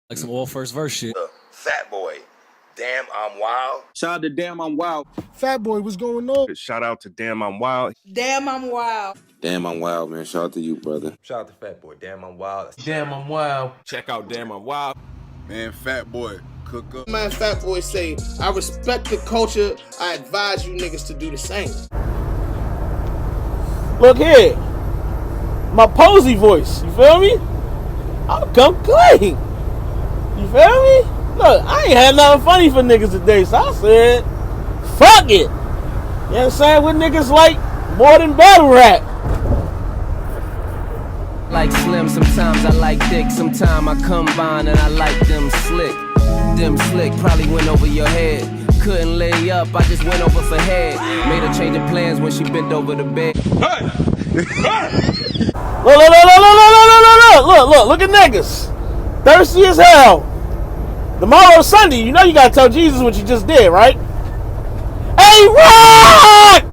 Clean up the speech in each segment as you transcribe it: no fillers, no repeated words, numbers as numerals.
Like some all first verse shit. Fat Boy, Damn I'm Wild. Shout out to Damn I'm Wild. Fat Boy, what's going on? Shout out to Damn I'm Wild. Damn I'm Wild. Damn I'm Wild, man. Shout out to you, brother. Shout out to Fat Boy, Damn I'm Wild. Damn I'm Wild. Check out Damn I'm Wild. Man, Fat Boy, cook up. Man, Fat Boy say, I respect the culture. I advise you niggas to do the same. Look here. My Posey voice, you feel me? I'll come clean. You feel me? Look, I ain't had nothing funny for niggas today, so I said, fuck it. You know what I'm saying? What niggas like more than battle rap. Like slim, sometimes I like thick, sometimes I combine and I like them slick. Them slick probably went over your head. Couldn't lay up, I just went over for head. Made her change of plans when she bent over the bed. Hey! Look at niggas. Thirsty as hell. Tomorrow's Sunday, you know you gotta tell Jesus what you just did, right? Hey, rock!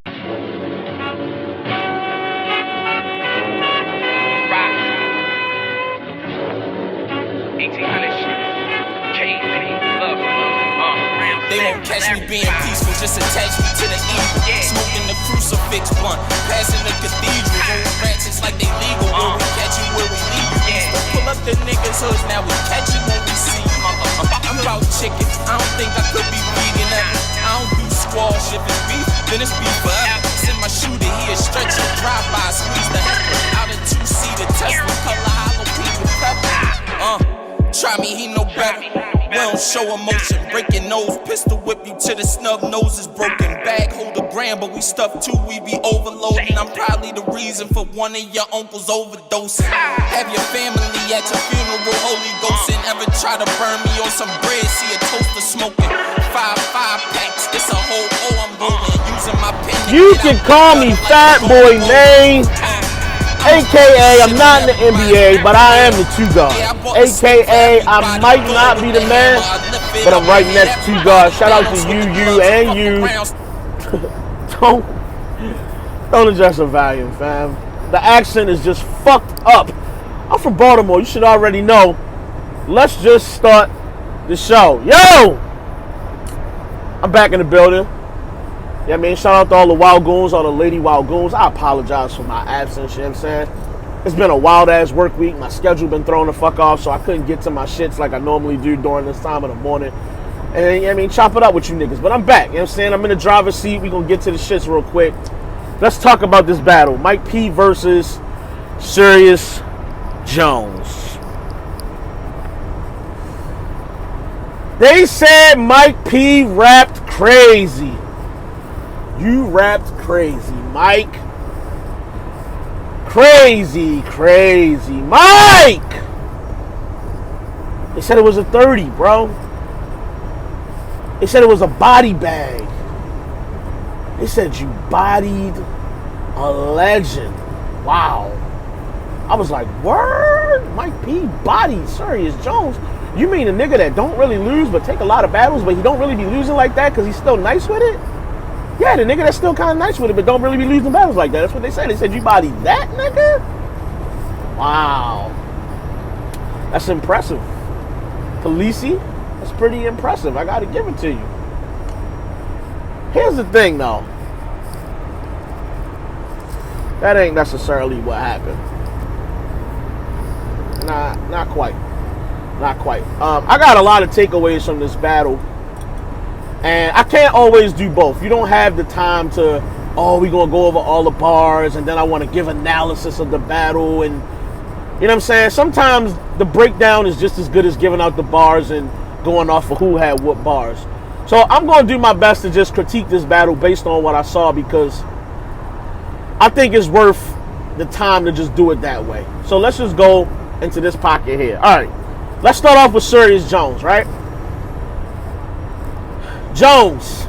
They won't catch me being peaceful, just attach me to the evil. Smoking the crucifix blunt, passing the cathedral. Roll ratchets like they legal, when we catch you where we leave you. Pull up the niggas' hoods, now we catch you when we see you. I'm about chicken, I don't think I could be vegan ever. I don't do squash, if it's beef, then it's beef forever. Send my shooter here, stretch your drive-by, squeeze the heifer. Out of two-seater, Tesla, color jalapeno pepper. Try me, he know better. We don't show emotion, breaking nose, pistol whip you till the snub nose is broken. Bag hold a gram, but we stuff too, we be overloading. I'm probably the reason for one of your uncles overdosing. Have your family at your funeral, Holy Ghost, and ever try to burn me on some bread, see a toaster smoking. 5 packs, it's a whole I'm rolling, using my pen. You can call me Fat Boy, man. AKA, I'm not in the NBA, but I am the two guard. AKA, I might not be the man, but I'm right next to two guards. Shout out to you, and you. Don't adjust the volume, fam. The accent is just fucked up. I'm from Baltimore. You should already know. Let's just start the show. Yo! I'm back in the building. Yeah, I mean, shout out to all the wild goons, all the lady wild goons. I apologize for my absence, you know what I'm saying? It's been a wild-ass work week. My schedule been thrown the fuck off, so I couldn't get to my shits like I normally do during this time of the morning. And, I mean, chop it up with you niggas. But I'm back, you know what I'm saying? I'm in the driver's seat. We gonna get to the shits real quick. Let's talk about this battle. Mike P versus Sirius Jones. They said Mike P rapped crazy. You rapped crazy, Mike. Crazy, Mike! They said it was a 30, bro. They said it was a body bag. They said you bodied a legend. Wow. I was like, word? Mike P bodied Sirius Jones? You mean a nigga that don't really lose but take a lot of battles, but he don't really be losing like that because he's still nice with it? Yeah, the nigga that's still kind of nice with it, but don't really be losing battles like that. That's what they said. They said, you bodied that nigga? Wow. That's impressive. Khaleesi, that's pretty impressive. I got to give it to you. Here's the thing, though. That ain't necessarily what happened. Nah, not quite. Not quite. I got a lot of takeaways from this battle. And I can't always do both. You don't have the time to, we're going to go over all the bars, and then I want to give analysis of the battle. And, you know what I'm saying? Sometimes the breakdown is just as good as giving out the bars and going off of who had what bars. So I'm going to do my best to just critique this battle based on what I saw, because I think it's worth the time to just do it that way. So let's just go into this pocket here. All right. Let's start off with Sirius Jones, right? Jones,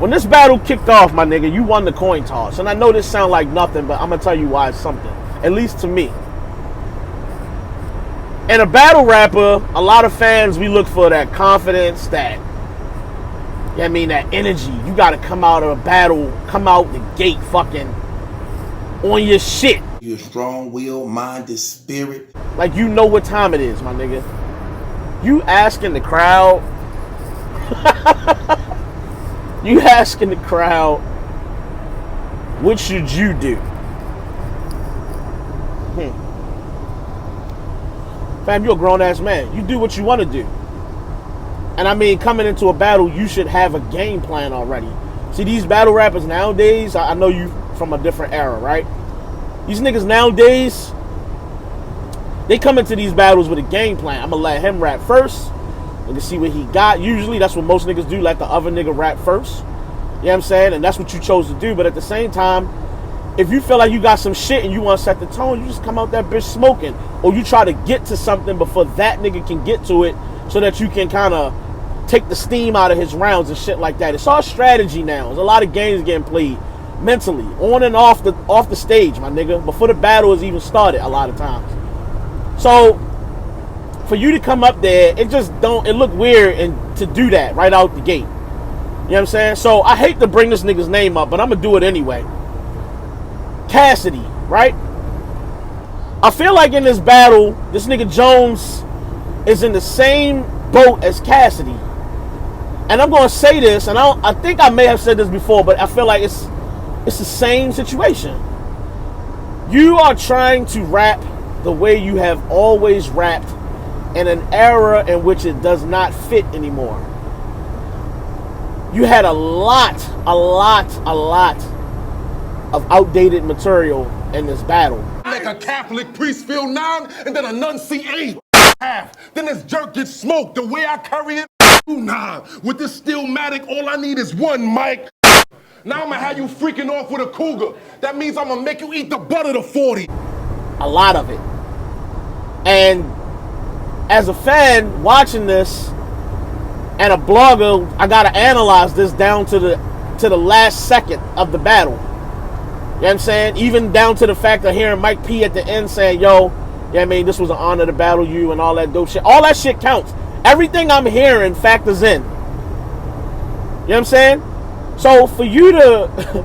when this battle kicked off, my nigga, you won the coin toss. And I know this sound like nothing, but I'm going to tell you why it's something. At least to me. And a battle rapper, a lot of fans, we look for that confidence, that, that energy. You got to come out of a battle, come out the gate fucking on your shit. You're strong-willed, minded, spirit. Like, you know what time it is, my nigga. You asking the crowd, what should you do? Fam, you're a grown-ass man. You do what you want to do. And I mean, coming into a battle, you should have a game plan already. See, these battle rappers nowadays, I know you from a different era, right? These niggas nowadays, they come into these battles with a game plan. I'm going to let him rap first. And to see what he got. Usually, that's what most niggas do. Let the other nigga rap first. You know what I'm saying? And that's what you chose to do. But at the same time, if you feel like you got some shit and you want to set the tone, you just come out that bitch smoking. Or you try to get to something before that nigga can get to it so that you can kind of take the steam out of his rounds and shit like that. It's all strategy now. There's a lot of games getting played mentally, on and off the stage, my nigga, before the battle has even started a lot of times. So for you to come up there, it look weird and to do that right out the gate. You know what I'm saying? So I hate to bring this nigga's name up, but I'm gonna do it anyway. Cassidy, right? I feel like in this battle, this nigga Jones is in the same boat as Cassidy. And I'm gonna say this, and I think I may have said this before, but I feel like it's the same situation. You are trying to rap the way you have always rapped in an era in which it does not fit anymore. You had a lot of outdated material in this battle. Make a Catholic priest feel 9 and then a nun see 8 half. Then this jerk gets smoked the way I carry it. Nah, with this Stillmatic, all I need is one mic. Now I'ma have you freaking off with a cougar. That means I'ma make you eat the butt of the 40. A lot of it. And as a fan watching this and a blogger, I gotta analyze this down to the last second of the battle. You know what I'm saying? Even down to the fact of hearing Mike P at the end saying, yo, yeah, I mean, this was an honor to battle you and all that dope shit. All that shit counts. Everything I'm hearing factors in. You know what I'm saying? So for you to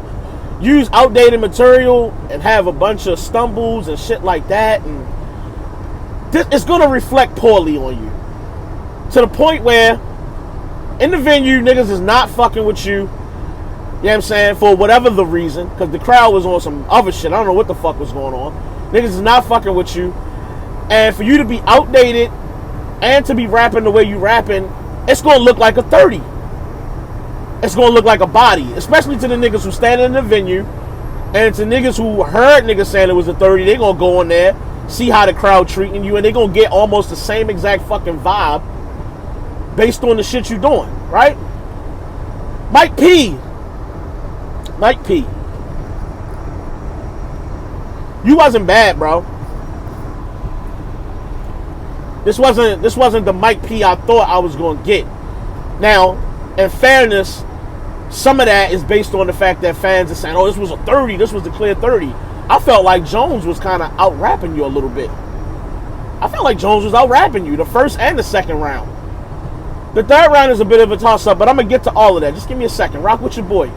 use outdated material and have a bunch of stumbles and shit like that, and it's going to reflect poorly on you. To the point where in the venue, niggas is not fucking with you. You know what I'm saying? For whatever the reason. Because the crowd was on some other shit. I don't know what the fuck was going on. Niggas is not fucking with you. And for you to be outdated and to be rapping the way you rapping, it's going to look like a 30. It's going to look like a body. Especially to the niggas who standing in the venue. And to niggas who heard niggas saying it was a 30, they going to go in there, see how the crowd treating you, and they going to get almost the same exact fucking vibe based on the shit you doing, right? Mike P. You wasn't bad, bro. This wasn't the Mike P I thought I was going to get. Now, in fairness, some of that is based on the fact that fans are saying, oh, this was a 30, this was the clear 30. I felt like Jones was kind of out-rapping you a little bit. I felt like Jones was out-rapping you the first and the second round. The third round is a bit of a toss-up, but I'm going to get to all of that. Just give me a second. Rock with your boy.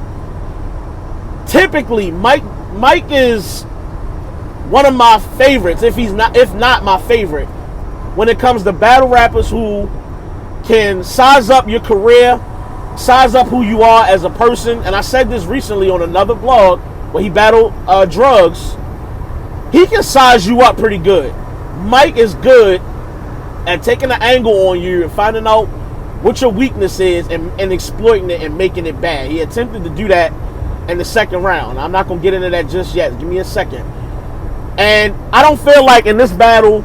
Typically, Mike is one of my favorites, if not my favorite, when it comes to battle rappers who can size up your career, size up who you are as a person. And I said this recently on another blog where he battled Drugs. He can size you up pretty good. Mike is good at taking an angle on you and finding out what your weakness is and exploiting it and making it bad. He attempted to do that in the second round. I'm not going to get into that just yet. Give me a second. And I don't feel like in this battle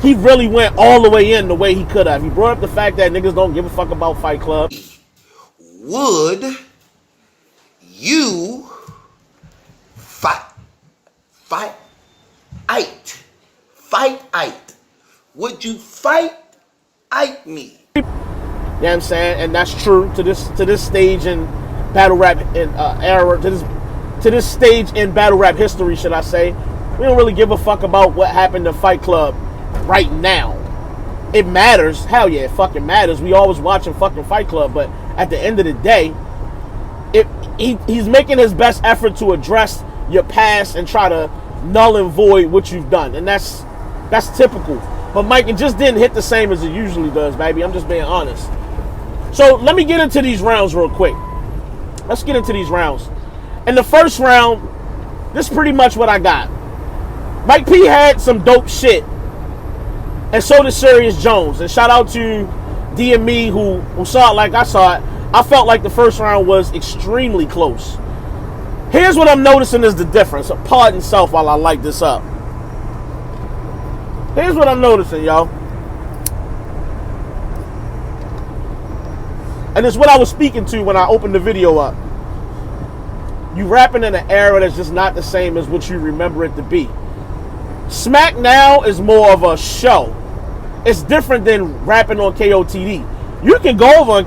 he really went all the way in the way he could have. He brought up the fact that niggas don't give a fuck about Fight Club. Would you fight? Would you fight me? You know what I'm saying? And that's true to this stage in battle rap era, to this stage in battle rap history, should I say. We don't really give a fuck about what happened to Fight Club right now. It matters. Hell yeah, it fucking matters. We always watching fucking Fight Club, but at the end of the day, he's making his best effort to address your past and try to null and void what you've done. And that's typical. But Mike, it just didn't hit the same as it usually does, baby. I'm just being honest. So let me get into these rounds real quick. Let's get into these rounds. In the first round, this is pretty much what I got. Mike P had some dope shit. And so did Sirius Jones. And shout out to D and me who saw it like I saw it. I felt like the first round was extremely close. Here's what I'm noticing is the difference. Pardon self while I light this up. Here's what I'm noticing, y'all. And it's what I was speaking to when I opened the video up. You rapping in an era that's just not the same as what you remember it to be. Smack now is more of a show. It's different than rapping on KOTD. You can go over on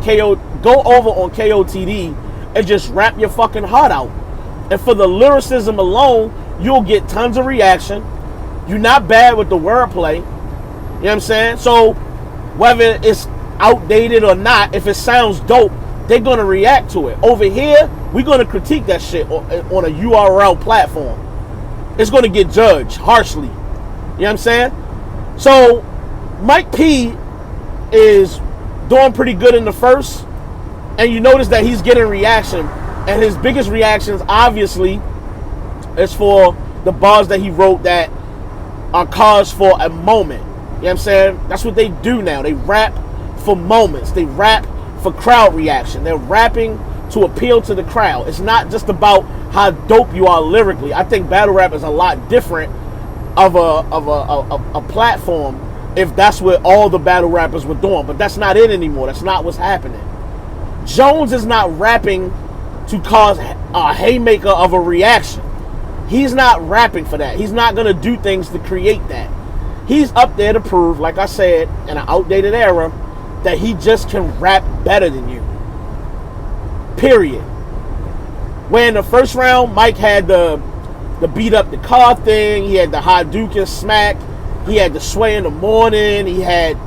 KOTD and just rap your fucking heart out. And for the lyricism alone, you'll get tons of reaction. You're not bad with the wordplay. You know what I'm saying? So whether it's outdated or not, if it sounds dope, they're going to react to it. Over here, we're going to critique that shit on a URL platform. It's going to get judged harshly. You know what I'm saying? So Mike P is doing pretty good in the first, and you notice that he's getting reaction, and his biggest reactions obviously is for the bars that he wrote that are cause for a moment. You know what I'm saying? That's what they do now. They rap for moments. They rap for crowd reaction. They're rapping to appeal to the crowd. It's not just about how dope you are lyrically. I think battle rap is a lot different of a platform if that's what all the battle rappers were doing. But that's not it anymore. That's not what's happening. Jones is not rapping to cause a haymaker of a reaction. He's not rapping for that. He's not going to do things to create that. He's up there to prove, like I said, in an outdated era, that he just can rap better than you. Period. Where in the first round, Mike had the beat up the car thing. He had the Hadouken smack. He had the sway in the morning. He had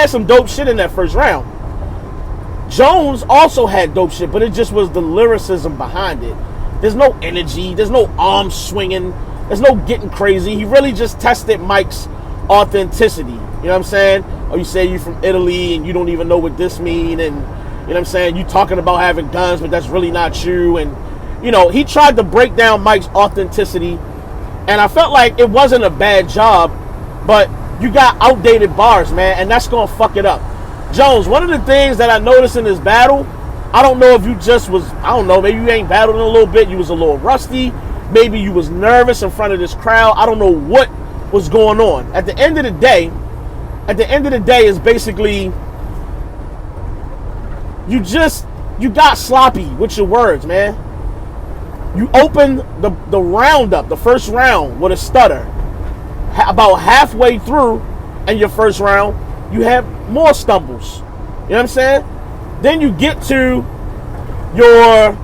some dope shit in that first round. Jones also had dope shit, but it just was the lyricism behind it. There's no energy. There's no arm swinging. There's no getting crazy. He really just tested Mike's authenticity. You know what I'm saying? Or you say you're from Italy and you don't even know what this mean, and you know what I'm saying? You talking about having guns, but that's really not you. And you know, he tried to break down Mike's authenticity, and I felt like it wasn't a bad job, but you got outdated bars, man, and that's gonna fuck it up. Jones, one of the things that I noticed in this battle, I don't know if you just was, I don't know, maybe you ain't battled in a little bit, you was a little rusty, maybe you was nervous in front of this crowd, I don't know what was going on. At the end of the day, it's basically, you got sloppy with your words, man. You opened the round up, the first round, with a stutter. About halfway through in your first round, you have more stumbles. You know what I'm saying? Then you get to your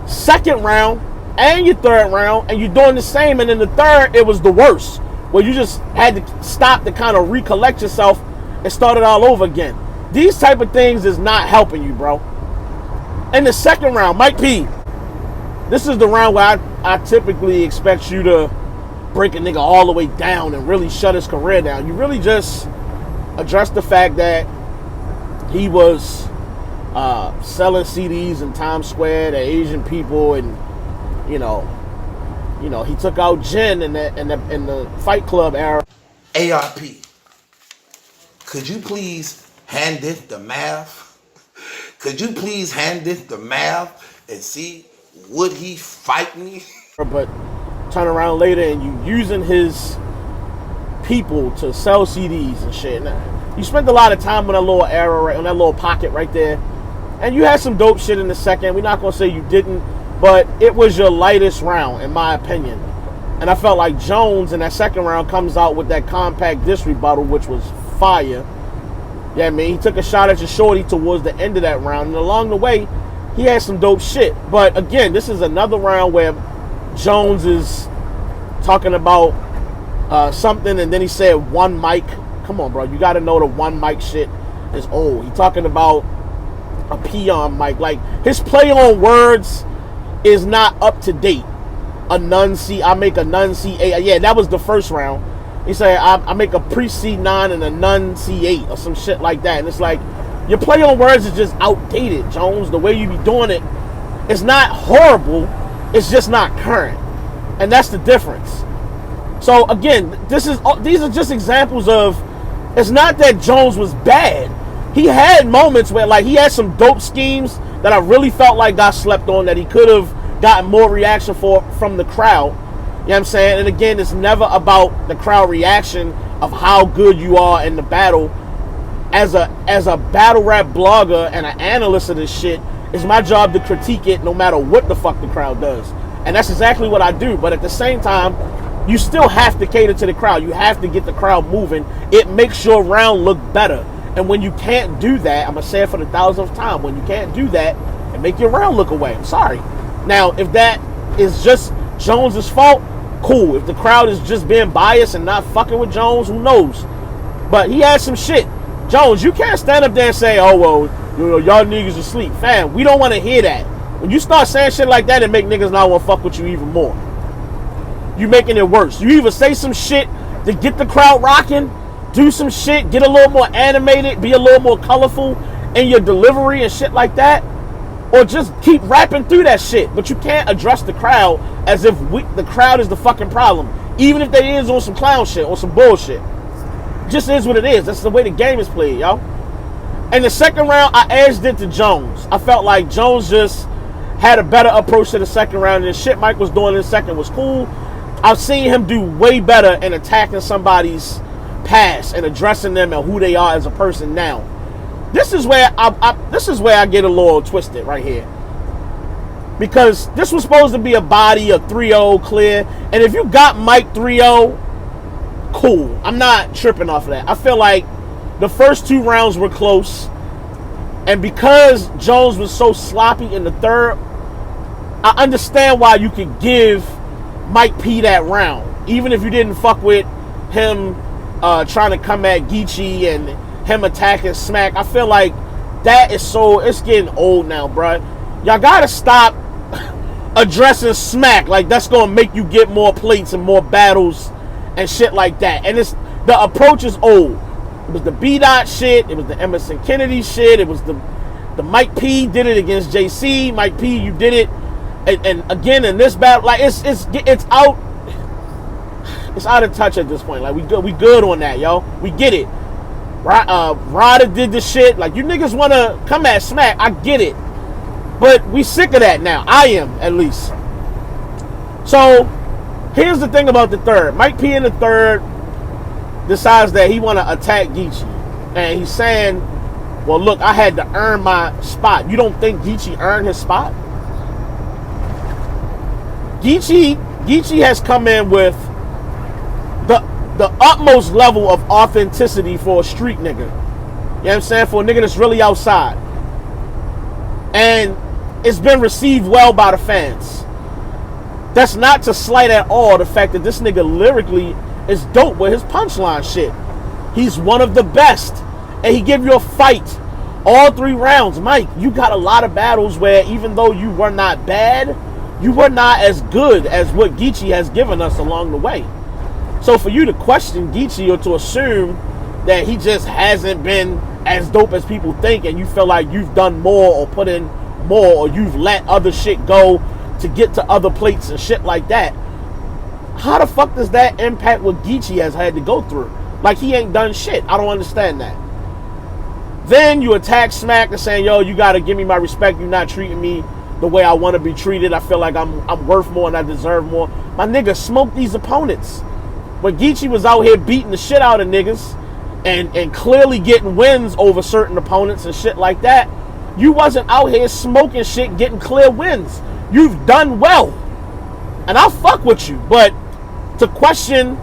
second round and your third round, and you're doing the same, and in the third, it was the worst, where you just had to stop to kind of recollect yourself and start it all over again. These type of things is not helping you, bro. In the second round, Mike P, this is the round where I typically expect you to break a nigga all the way down and really shut his career down. You really just address the fact that he was selling CDs in Times Square to Asian people, and you know, he took out Jen in the Fight Club era. ARP, could you please hand it the math? Could you please hand it the math and see, would he fight me? But turn around later and you using his people to sell CDs and shit. Now, you spent a lot of time on that little era, right, on that little pocket right there, and you had some dope shit in the second. We're not gonna say you didn't, but it was your lightest round, in my opinion. And I felt like Jones in that second round comes out with that compact diss rebuttal, which was fire. Yeah, I mean, he took a shot at your shorty towards the end of that round, and along the way, he had some dope shit. But again, this is another round where Jones is talking about something, and then he said one mic. Come on, bro, you got to know the one mic shit is old. He talking about a peon mic. Like, his play on words is not up to date. I make a nun see. Yeah, that was the first round. He said, I make a priest C9 and a nun C8 or some shit like that. And it's like, your play on words is just outdated, Jones. The way you be doing it, it's not horrible. It's just not current. And that's the difference. So again, these are just examples of, it's not that Jones was bad. He had moments where, like, he had some dope schemes that I really felt like got slept on, that he could have gotten more reaction from the crowd. You know what I'm saying? And again, it's never about the crowd reaction of how good you are in the battle. As a battle rap blogger and an analyst of this shit, it's my job to critique it no matter what the fuck the crowd does. And that's exactly what I do. But at the same time, you still have to cater to the crowd. You have to get the crowd moving. It makes your round look better. And when you can't do that, I'm going to say it for the 1,000th time, when you can't do that, it make your round look away. I'm sorry. Now, if that is just Jones's fault, cool. If the crowd is just being biased and not fucking with Jones, who knows? But he had some shit. Jones, you can't stand up there and say, oh, well, you know, y'all niggas asleep. Fam, we don't want to hear that. When you start saying shit like that, it make niggas not want to fuck with you even more. You making it worse. You either say some shit to get the crowd rocking, do some shit, get a little more animated, be a little more colorful in your delivery and shit like that, or just keep rapping through that shit. But you can't address the crowd as if the crowd is the fucking problem, even if they is on some clown shit or some bullshit. Just is what it is. That's the way the game is played, yo. In the second round, I edged it to Jones. I felt like Jones just had a better approach to the second round, and the shit Mike was doing in the second was cool. I've seen him do way better in attacking somebody's past and addressing them and who they are as a person now. This is where I get a little twisted right here. Because this was supposed to be a body, a 3-0 clear. And if you got Mike 3-0, cool. I'm not tripping off of that. I feel like the first two rounds were close. And because Jones was so sloppy in the third, I understand why you could give Mike P that round. Even if you didn't fuck with him trying to come at Geechee and him attacking Smack. I feel like that is it's getting old now, bruh. Y'all gotta stop addressing Smack like that's gonna make you get more plates and more battles and shit like that. And the approach is old. It was the B-Dot shit, it was the Emerson Kennedy shit, it was the Mike P did it against JC. Mike P, you did it and again in this battle, like it's out of touch at this point. Like we good on that, yo. We get it. Ryder did the shit. Like, you niggas want to come at Smack. I get it. But we sick of that now. I am, at least. So, here's the thing about the third. Mike P in the third decides that he want to attack Geechee. And he's saying, well, look, I had to earn my spot. You don't think Geechee earned his spot? Geechee has come in with the utmost level of authenticity for a street nigga. You know what I'm saying? For a nigga that's really outside. And it's been received well by the fans. That's not to slight at all the fact that this nigga lyrically is dope with his punchline shit. He's one of the best. And he give you a fight all 3 rounds. Mike, you got a lot of battles where even though you were not bad, you were not as good as what Geechee has given us along the way. So for you to question Geechee or to assume that he just hasn't been as dope as people think and you feel like you've done more or put in more or you've let other shit go to get to other plates and shit like that, how the fuck does that impact what Geechee has had to go through? Like, he ain't done shit. I don't understand that. Then you attack Smack and saying, yo, you gotta give me my respect. You're not treating me the way I want to be treated. I feel like I'm worth more and I deserve more. My nigga, smoke these opponents. When Geechee was out here beating the shit out of niggas and clearly getting wins over certain opponents and shit like that, you wasn't out here smoking shit, getting clear wins. You've done well. And I'll fuck with you. But to question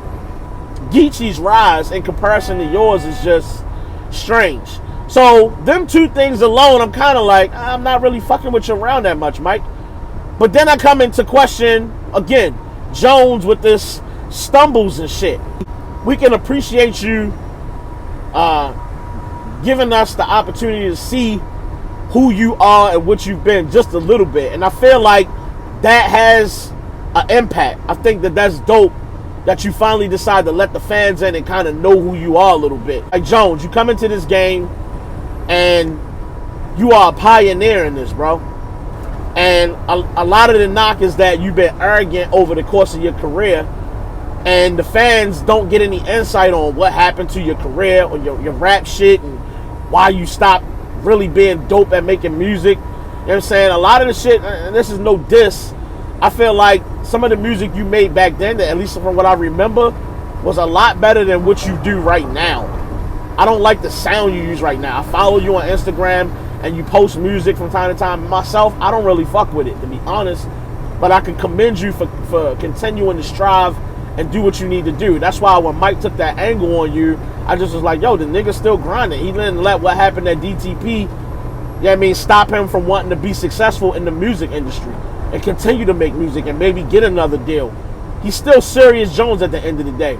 Geechee's rise in comparison to yours is just strange. So, them 2 things alone, I'm kind of like, I'm not really fucking with you around that much, Mike. But then I come into question, again, Jones with this stumbles and shit. We can appreciate you giving us the opportunity to see who you are and what you've been just a little bit. And I feel like that has an impact. I think that that's dope that you finally decide to let the fans in and kind of know who you are a little bit. Like Jones, you come into this game and you are a pioneer in this, bro. And a lot of the knock is that you've been arrogant over the course of your career, and the fans don't get any insight on what happened to your career or your rap shit and why you stopped really being dope at making music. You know what I'm saying? A lot of the shit, and this is no diss, I feel like some of the music you made back then, that at least from what I remember, was a lot better than what you do right now. I don't like the sound you use right now. I follow you on Instagram and you post music from time to time. Myself, I don't really fuck with it, to be honest. But I can commend you for continuing to strive and do what you need to do. That's why when Mike took that angle on you, I just was like, yo, the nigga's still grinding. He didn't let what happened at DTP, you know what I mean, stop him from wanting to be successful in the music industry and continue to make music and maybe get another deal. He's still Sirius Jones at the end of the day.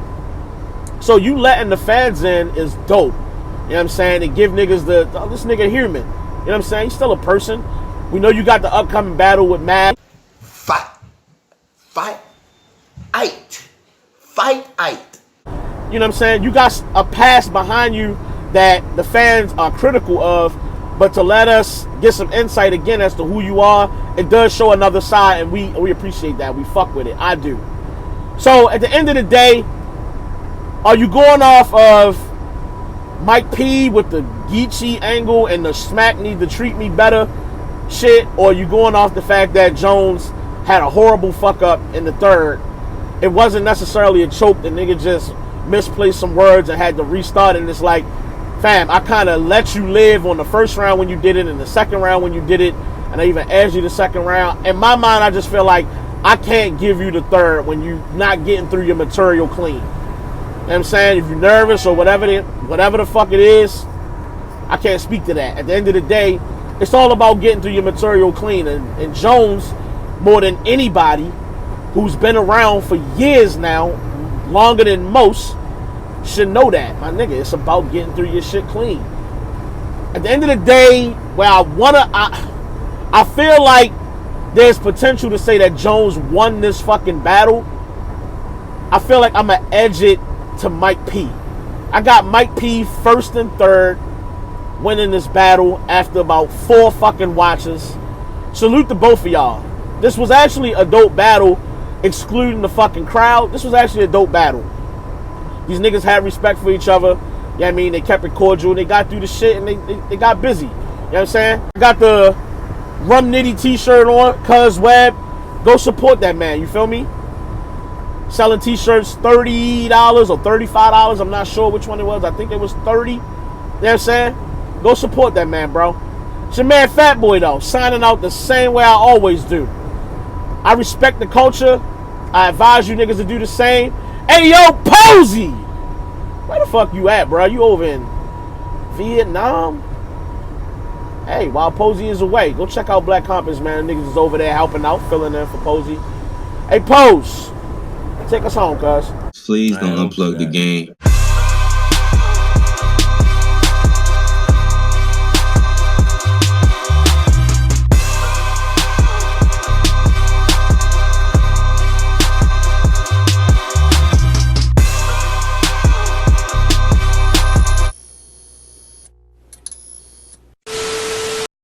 So you letting the fans in is dope. You know what I'm saying? And give niggas this nigga human. You know what I'm saying? He's still a person. We know you got the upcoming battle with Mad. Fight. You know what I'm saying? You got a past behind you that the fans are critical of, but to let us get some insight again as to who you are, it does show another side, and we appreciate that. We fuck with it. I do. So at the end of the day, are you going off of Mike P with the Geechee angle and the smack need to treat me better shit, or are you going off the fact that Jones had a horrible fuck up in the third? It wasn't necessarily a choke. The nigga just misplaced some words and had to restart, and it's like, fam, I kind of let you live on the first round when you did it and the second round when you did it, and I even edged you the second round. In my mind, I just feel like I can't give you the third when you're not getting through your material clean. You know what I'm saying? If you're nervous or whatever the fuck it is, I can't speak to that. At the end of the day, it's all about getting through your material clean. And Jones, more than anybody who's been around for years now, longer than most, should know that, my nigga. It's about getting through your shit clean. At the end of the day, where I feel like there's potential to say that Jones won this fucking battle. I feel like I'm going to edge it to Mike P. I got Mike P first and third winning this battle after about 4 fucking watches. Salute to both of y'all. This was actually a dope battle, excluding the fucking crowd. This was actually a dope battle. These niggas had respect for each other. You know what I mean? They kept it cordial. They got through the shit and they got busy. You know what I'm saying? I got the Rum Nitty t-shirt on, Cuz Web. Go support that man, you feel me? Selling t-shirts $30 or $35. I'm not sure which one it was. I think it was 30. You know what I'm saying? Go support that man, bro. It's your man Fat Boy, though, signing out the same way I always do. I respect the culture. I advise you niggas to do the same. Hey, yo, Posey! Where the fuck you at, bro? You over in Vietnam? Hey, while Posey is away, go check out Black Compass, man. Niggas is over there helping out, filling in for Posey. Hey, Pose, take us home, cuz. Please don't unplug the game.